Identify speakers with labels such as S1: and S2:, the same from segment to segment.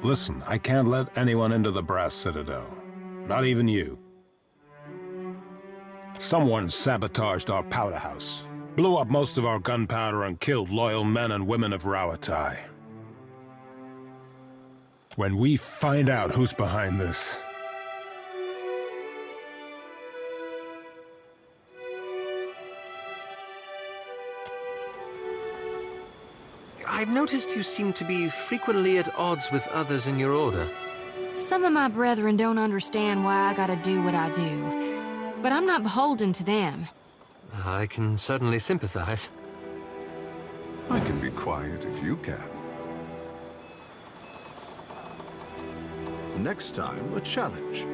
S1: Listen, I can't let anyone into the Brass Citadel. Not even you. Someone sabotaged our powder house, blew up most of our gunpowder and killed loyal men and women of Rawatai. When we find out who's behind this...
S2: I've noticed you seem to be frequently at odds with others in your order.
S3: Some of my brethren don't understand why I gotta do what I do. But I'm not beholden to them.
S2: I can certainly sympathize.
S4: I can be quiet if you can. Next time, a challenge.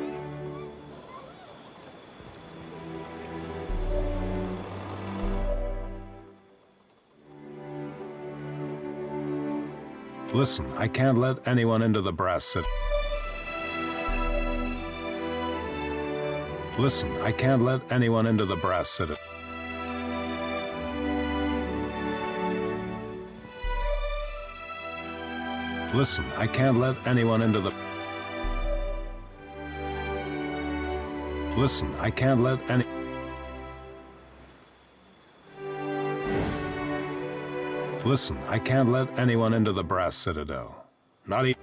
S1: Listen, I can't let anyone into the Brass Citadel. Listen, I can't let anyone into the Brass Citadel. Listen, I can't let anyone into the... Listen, I can't let any... Listen, I can't let anyone into the Brass Citadel. Not even...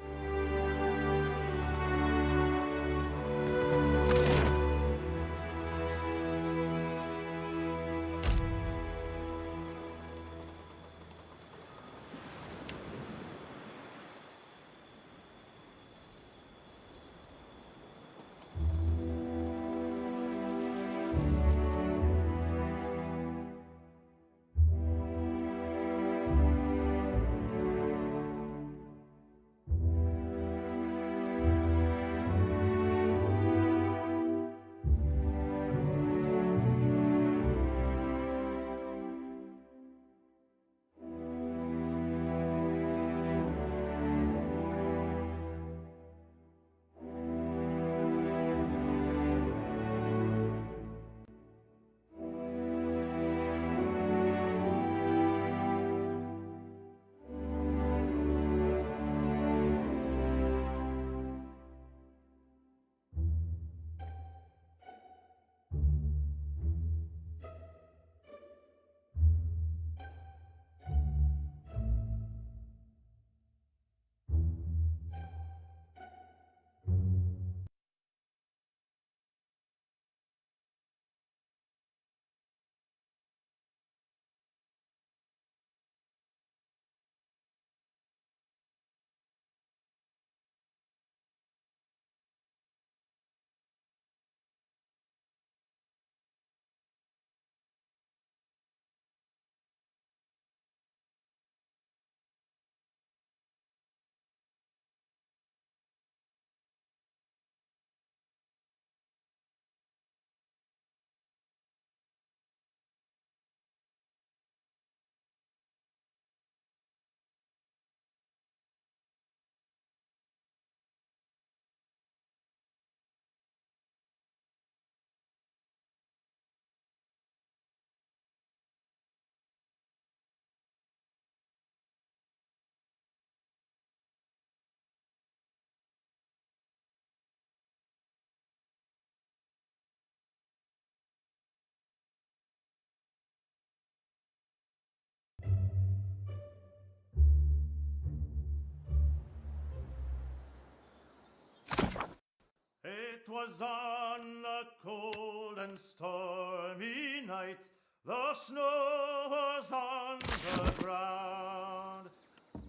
S5: It was on a cold and stormy night. The snow was on the ground.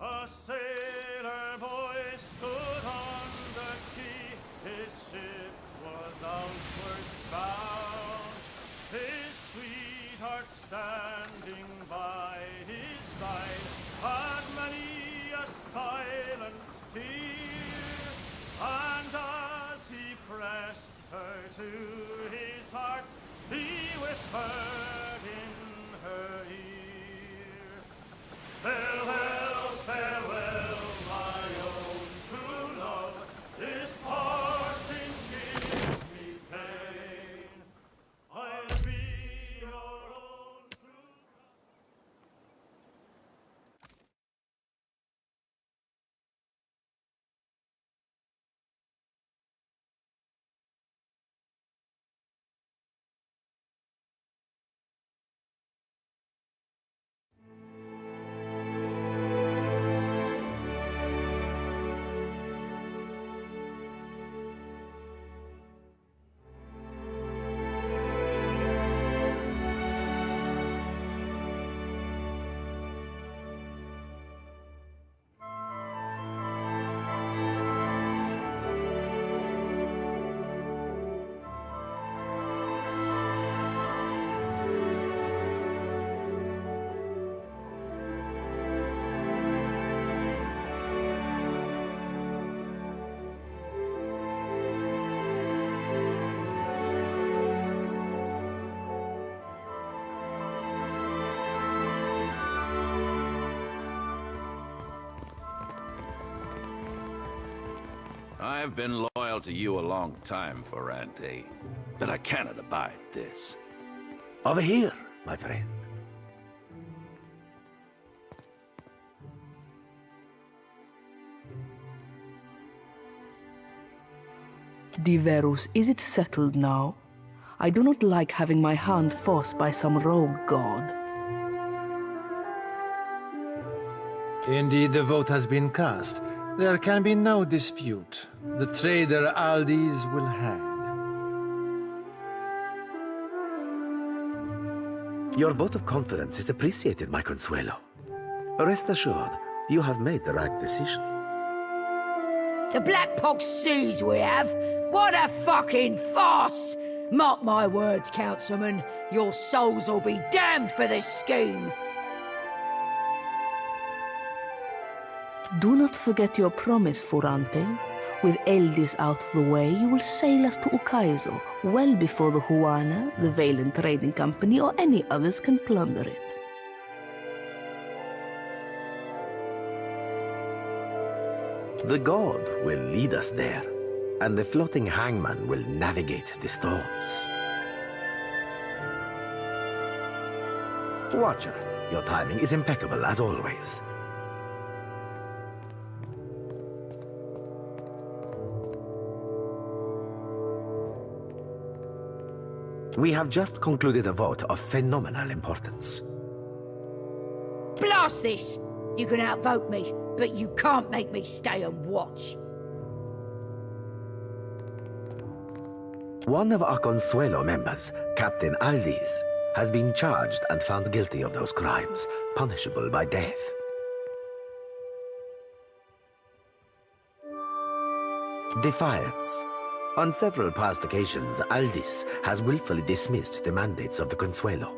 S5: A sailor boy stood on the quay. His ship was outward bound. His sweetheart standing by his side had many a silent tear. And as he pressed her to his heart, he whispered in her ear, "Farewell, farewell, my own true love, this parting gives me pain. I'll be your own true..."
S6: I've been loyal to you a long time, Furrante, but I cannot abide this.
S7: Over here, my friend.
S8: Diverus, is it settled now? I do not like having my hand forced by some rogue god.
S9: Indeed, the vote has been cast. There can be no dispute. The traitor Aldis will hang.
S7: Your vote of confidence is appreciated, my Consuelo. Rest assured, you have made the right decision.
S10: The Black Pox seas we have? What a fucking farce! Mark my words, councilman. Your souls will be damned for this scheme.
S8: Do not forget your promise, Furrante. With Eldis out of the way, you will sail us to Ukaizo, well before the Huana, the Valen Trading Company, or any others can plunder it.
S7: The god will lead us there, and the floating hangman will navigate the storms. Watcher, your timing is impeccable as always. We have just concluded a vote of phenomenal importance.
S10: Blast this! You can outvote me, but you can't make me stay and watch.
S7: One of our Consuelo members, Captain Aldis, has been charged and found guilty of those crimes, punishable by death. Defiance. On several past occasions, Aldis has willfully dismissed the mandates of the Consuelo.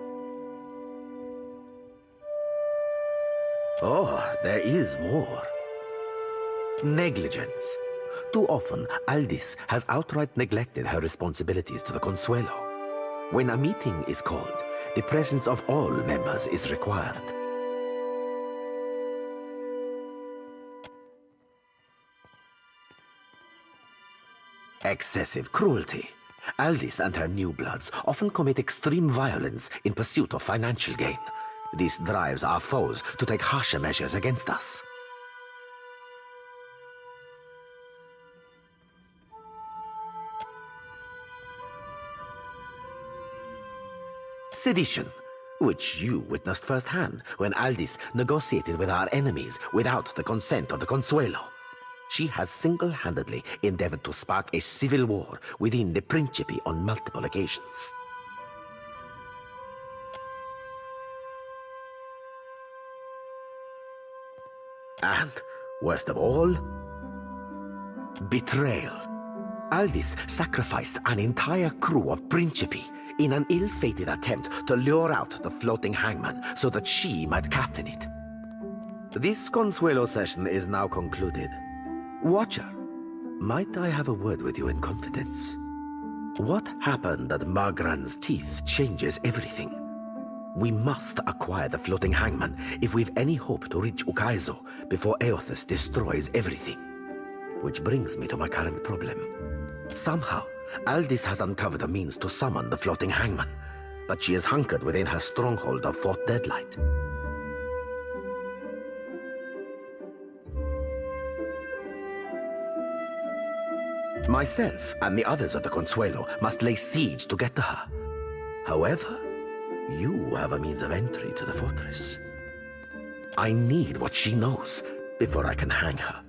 S7: Oh, there is more. Negligence. Too often, Aldis has outright neglected her responsibilities to the Consuelo. When a meeting is called, the presence of all members is required. Excessive cruelty. Aldis and her new bloods often commit extreme violence in pursuit of financial gain. This drives our foes to take harsher measures against us. Sedition, which you witnessed firsthand when Aldis negotiated with our enemies without the consent of the Consuelo. She has single-handedly endeavored to spark a civil war within the Principi on multiple occasions. And, worst of all, betrayal. Aldis sacrificed an entire crew of Principi in an ill-fated attempt to lure out the floating hangman so that she might captain it. This Consuelo session is now concluded. Watcher, might I have a word with you in confidence? What happened at Magran's teeth changes everything. We must acquire the floating hangman if we've any hope to reach Ukaizo before Eothas destroys everything. Which brings me to my current problem. Somehow, Aldis has uncovered a means to summon the floating hangman, but she is hunkered within her stronghold of Fort Deadlight. Myself and the others of the Consuelo must lay siege to get to her. However, you have a means of entry to the fortress. I need what she knows before I can hang her.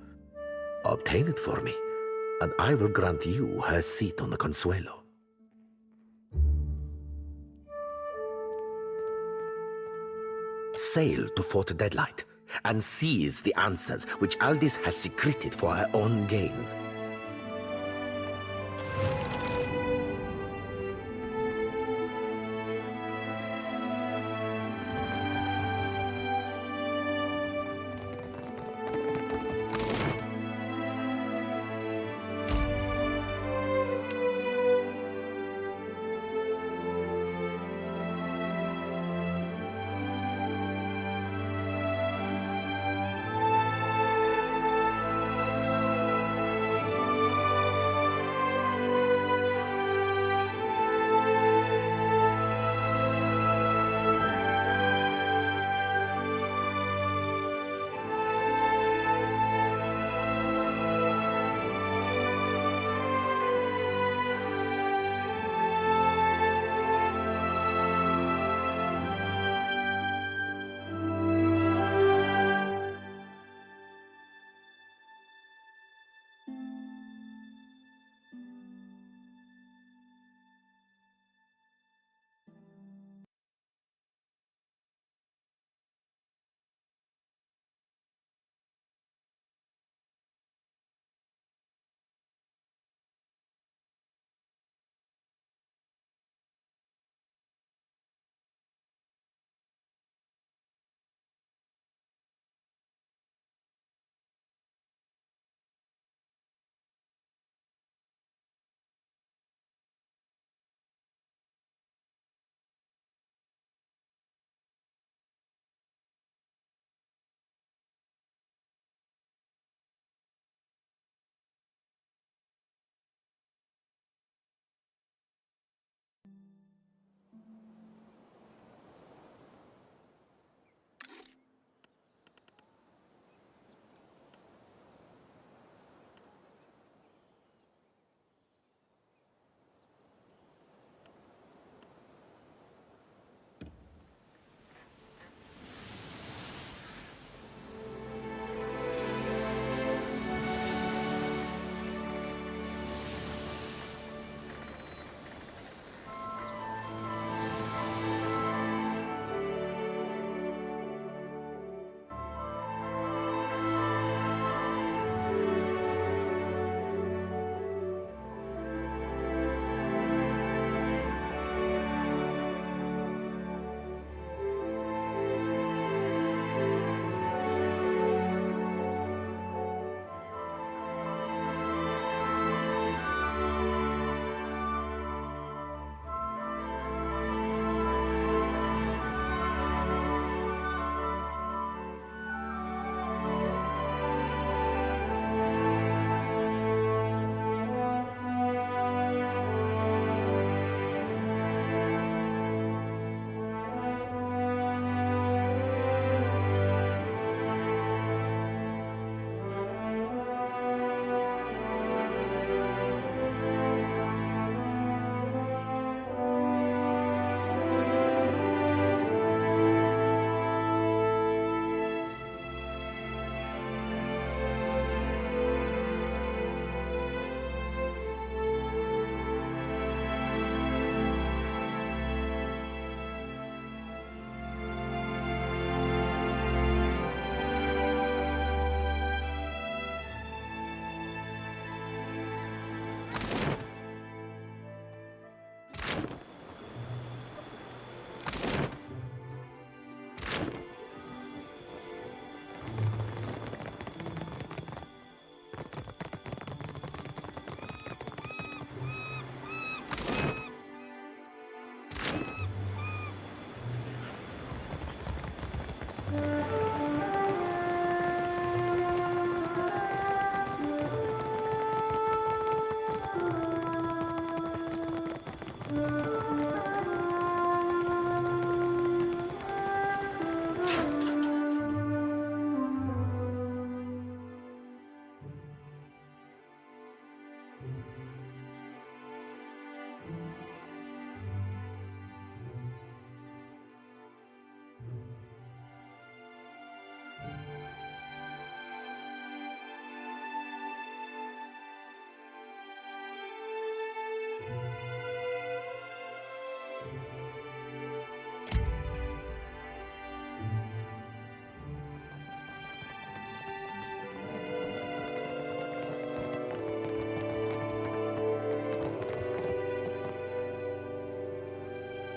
S7: Obtain it for me, and I will grant you her seat on the Consuelo. Sail to Fort Deadlight and seize the answers which Aldis has secreted for her own gain.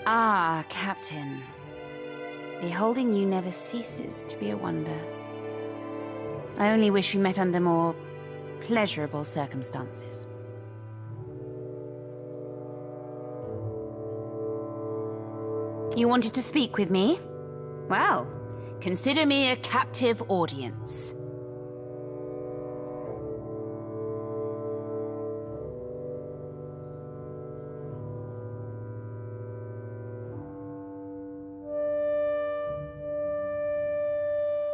S11: Ah, Captain. Beholding you never ceases to be a wonder. I only wish we met under more pleasurable circumstances. You wanted to speak with me? Well, consider me a captive audience.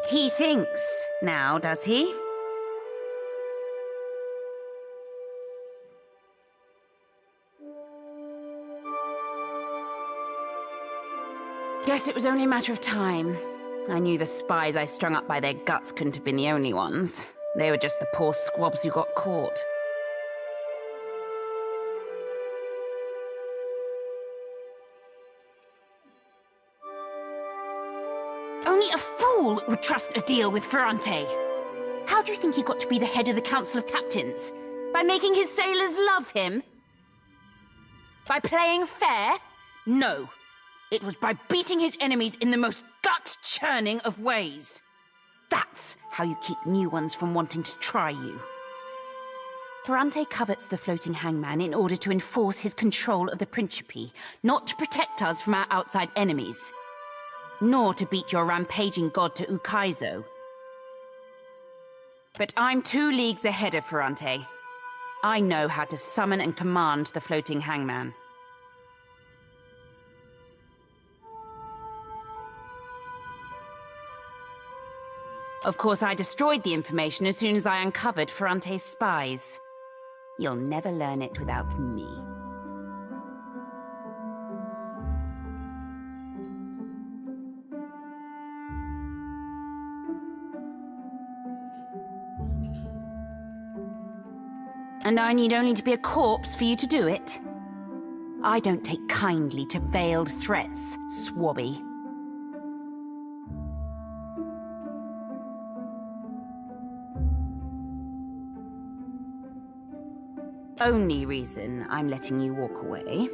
S11: He thinks now, does he? Guess it was only a matter of time. I knew the spies I strung up by their guts couldn't have been the only ones. They were just the poor squabs who got caught. Only a fool would trust a deal with Furrante. How do you think he got to be the head of the Council of Captains? By making his sailors love him? By playing fair? No. It was by beating his enemies in the most gut-churning of ways. That's how you keep new ones from wanting to try you. Furrante covets the floating hangman in order to enforce his control of the Principi, not to protect us from our outside enemies. Nor to beat your rampaging god to Ukaizo. But I'm 2 leagues ahead of Furrante. I know how to summon and command the floating hangman. Of course, I destroyed the information as soon as I uncovered Furrante's spies. You'll never learn it without me. And I need only to be a corpse for you to do it? I don't take kindly to veiled threats, swabby. Only reason I'm letting you walk away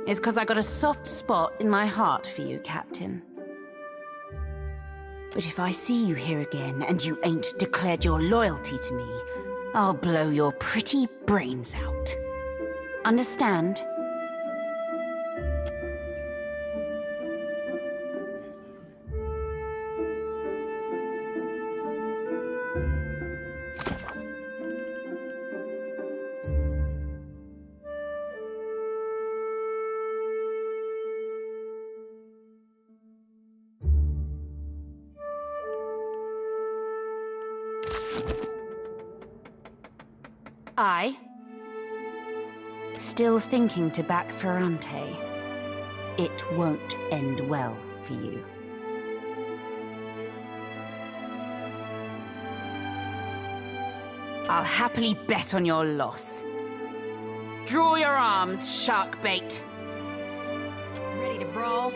S11: is because I got a soft spot in my heart for you, Captain. But if I see you here again and you ain't declared your loyalty to me, I'll blow your pretty brains out. Understand? Still thinking to back Furrante. It won't end well for you. I'll happily bet on your loss. Draw your arms, shark bait.
S3: Ready to brawl?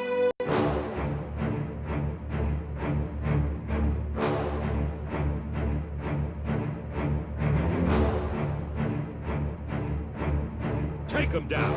S5: Take him down.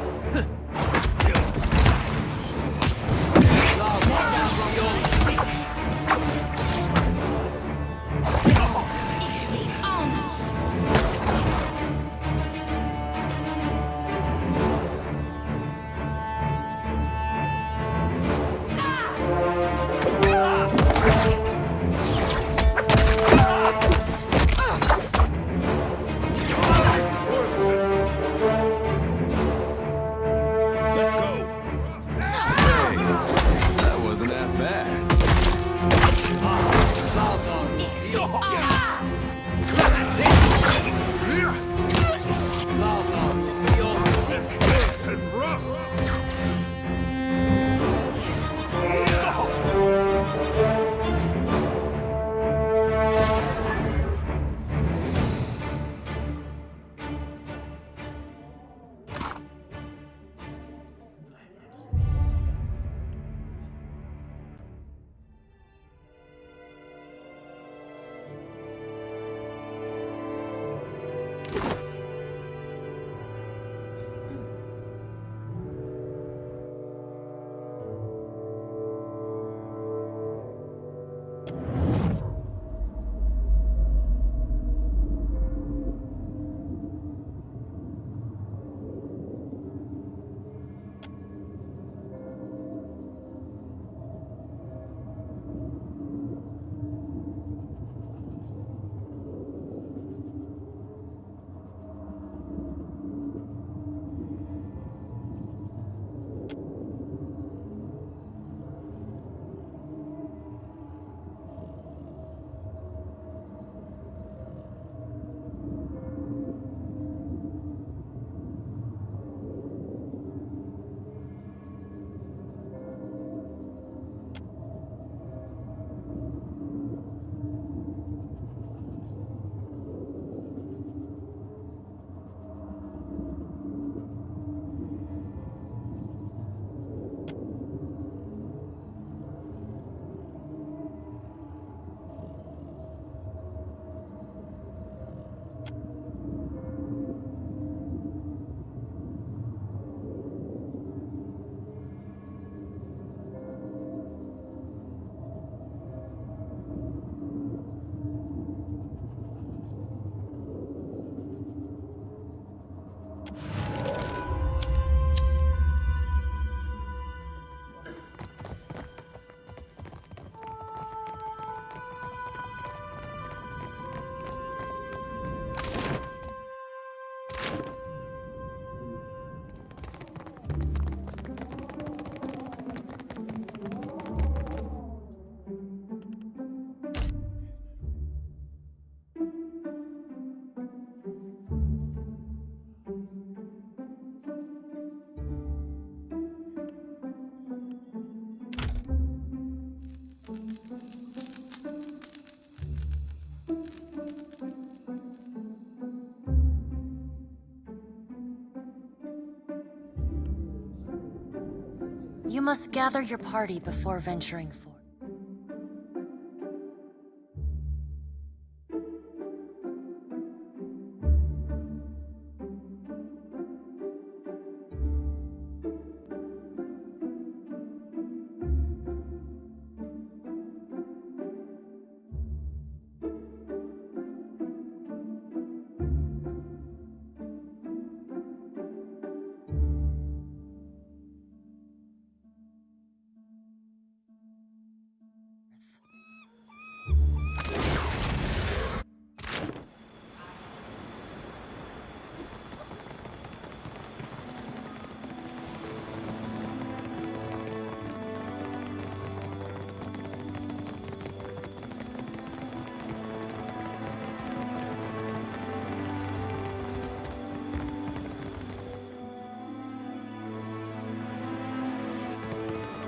S5: Let's
S12: You must gather your party before venturing forth.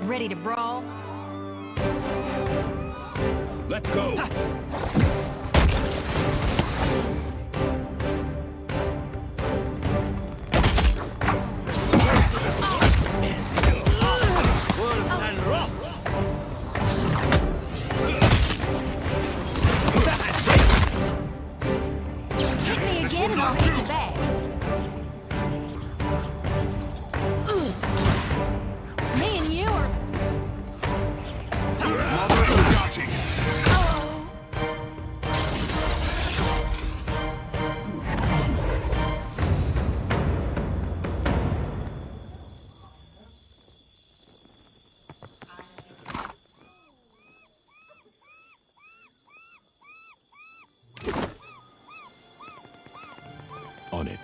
S3: Ready to brawl?
S5: Let's go!
S3: Hit me again and I'll hit you back. Me and you are...
S1: On it.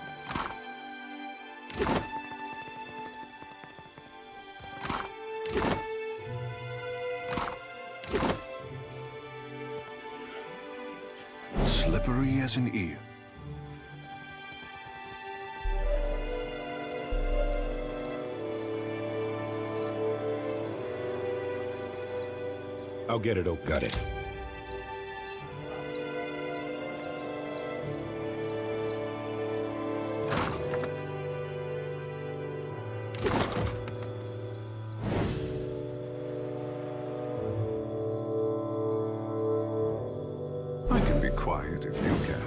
S4: Slippery as an eel.
S1: I'll get it, Oak. Got it.
S4: I can be quiet if you can.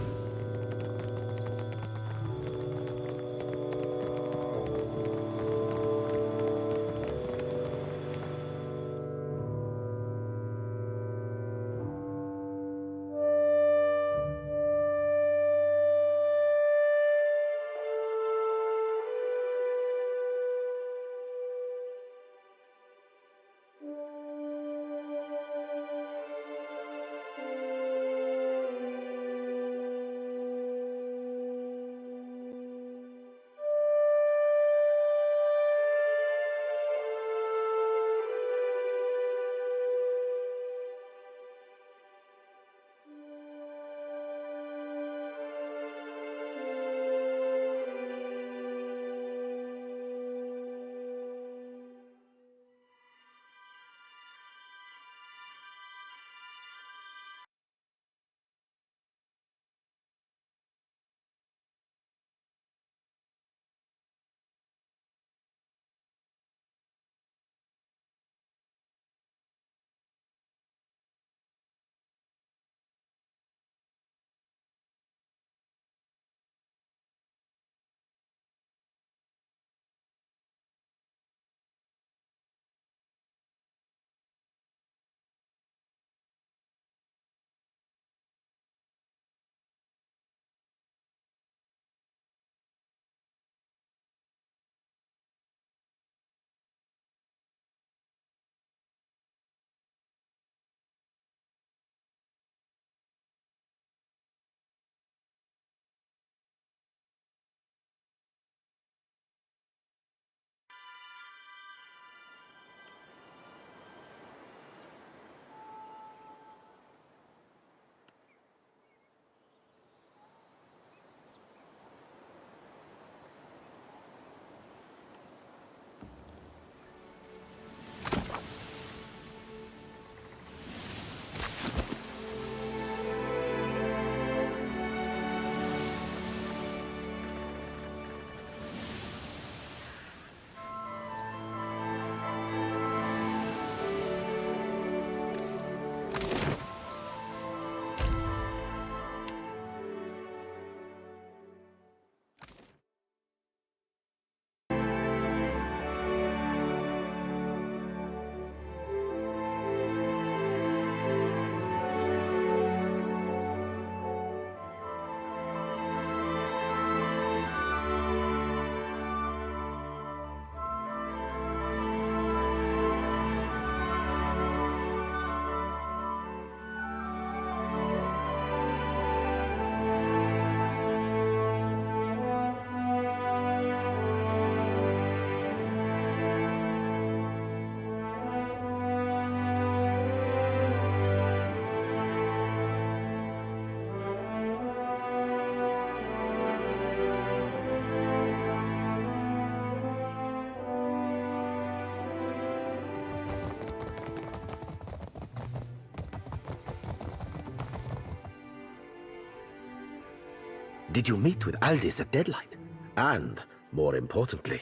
S7: Did you meet with Aldis at Deadlight? And, more importantly,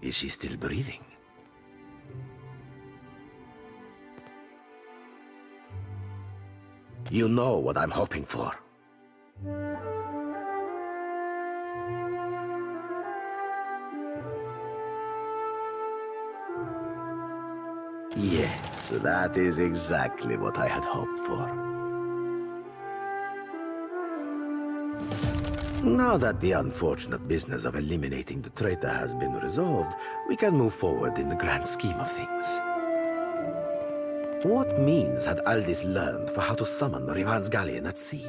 S7: is she still breathing? You know what I'm hoping for. Yes, that is exactly what I had hoped for. Now that the unfortunate business of eliminating the traitor has been resolved, we can move forward in the grand scheme of things. What means had Aldis learned for how to summon Rivan's galleon at sea?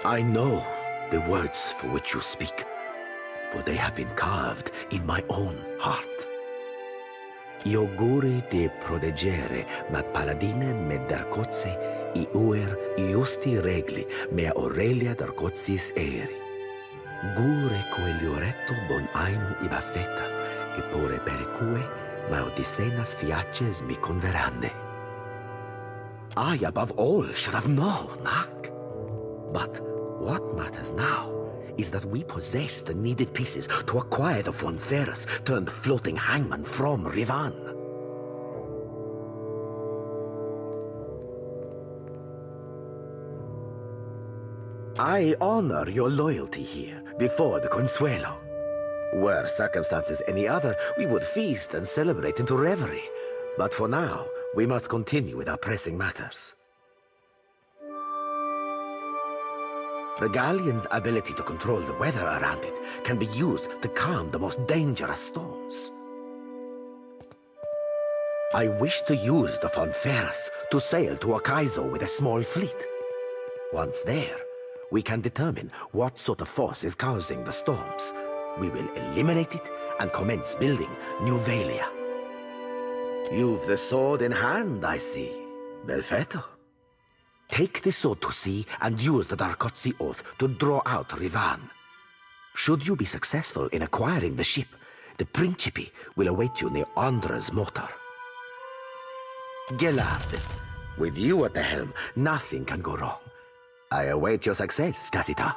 S7: I know the words for which you speak, for they have been carved in my own heart. Io guri de protegere mat paladine med darcozze I uer iusti regli mea Aurelia darcozis eri. Gure coelioretto bon aimu I baffetta, e pure pericue ma odisenas fiaces mi converande. I, above all, should have known, Nak. But what matters now is that we possess the needed pieces to acquire the Von Ferus turned floating hangman from Rivan. I honor your loyalty here before the Consuelo. Were circumstances any other, we would feast and celebrate into reverie. But for now, we must continue with our pressing matters. The galleon's ability to control the weather around it can be used to calm the most dangerous storms. I wish to use the Von Ferus to sail to Akaizo with a small fleet. Once there, we can determine what sort of force is causing the storms. We will eliminate it and commence building New Valia. You've the sword in hand, I see. Belfetto. Take the sword to sea and use the Darkotzi Oath to draw out Rivan. Should you be successful in acquiring the ship, the Principi will await you near Andra's motor. Gelad, with you at the helm, nothing can go wrong. I await your success, Casita.